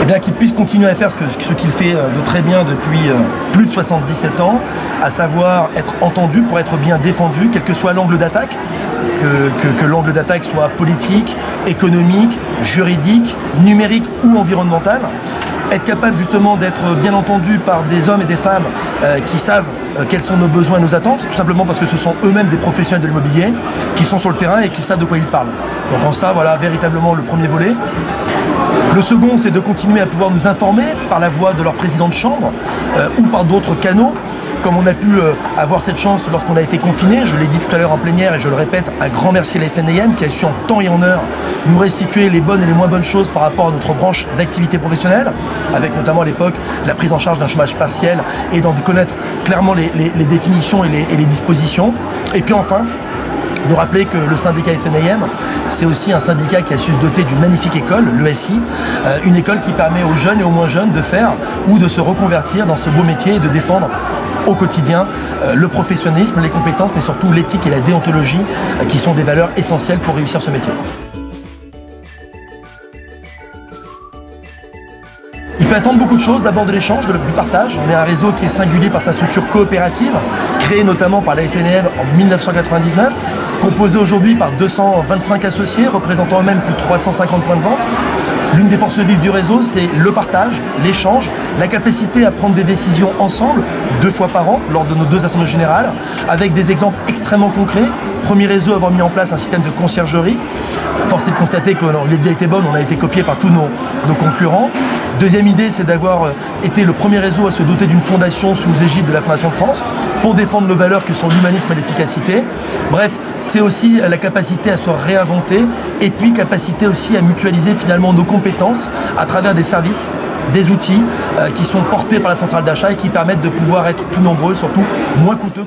eh bien qu'il puisse continuer à faire ce qu'il fait de très bien depuis plus de 77 ans, à savoir être entendu pour être bien défendu, quel que soit l'angle d'attaque, que l'angle d'attaque soit politique, économique, juridique, numérique ou environnemental. Être capable justement d'être bien entendu par des hommes et des femmes qui savent quels sont nos besoins et nos attentes, tout simplement parce que ce sont eux-mêmes des professionnels de l'immobilier qui sont sur le terrain et qui savent de quoi ils parlent. Donc en ça, voilà véritablement le premier volet. Le second, c'est de continuer à pouvoir nous informer par la voix de leur président de chambre ou par d'autres canaux, comme on a pu avoir cette chance lorsqu'on a été confiné. Je l'ai dit tout à l'heure en plénière et je le répète, un grand merci à la FNAIM qui a su en temps et en heure nous restituer les bonnes et les moins bonnes choses par rapport à notre branche d'activité professionnelle, avec notamment à l'époque la prise en charge d'un chômage partiel et d'en connaître clairement les définitions et les dispositions. Et puis enfin, de rappeler que le syndicat FNAIM, c'est aussi un syndicat qui a su se doter d'une magnifique école, l'ESI, une école qui permet aux jeunes et aux moins jeunes de faire ou de se reconvertir dans ce beau métier et de défendre au quotidien le professionnalisme, les compétences, mais surtout l'éthique et la déontologie qui sont des valeurs essentielles pour réussir ce métier. Il peut attendre beaucoup de choses, d'abord de l'échange, du partage. On est un réseau qui est singulier par sa structure coopérative, créée notamment par la FNAIM en 1999, composée aujourd'hui par 225 associés, représentant eux-mêmes plus de 350 points de vente. L'une des forces vives du réseau, c'est le partage, l'échange, la capacité à prendre des décisions ensemble, 2 fois par an, lors de nos 2 assemblées générales, avec des exemples extrêmement concrets. Premier réseau à avoir mis en place un système de conciergerie. Force est de constater que l'idée était bonne, on a été copié par tous nos concurrents. Deuxième idée, c'est d'avoir été le premier réseau à se doter d'une fondation sous égide de la Fondation de France pour défendre nos valeurs que sont l'humanisme et l'efficacité. Bref, c'est aussi la capacité à se réinventer et puis capacité aussi à mutualiser finalement nos compétences à travers des services, des outils qui sont portés par la centrale d'achat et qui permettent de pouvoir être plus nombreux, surtout moins coûteux.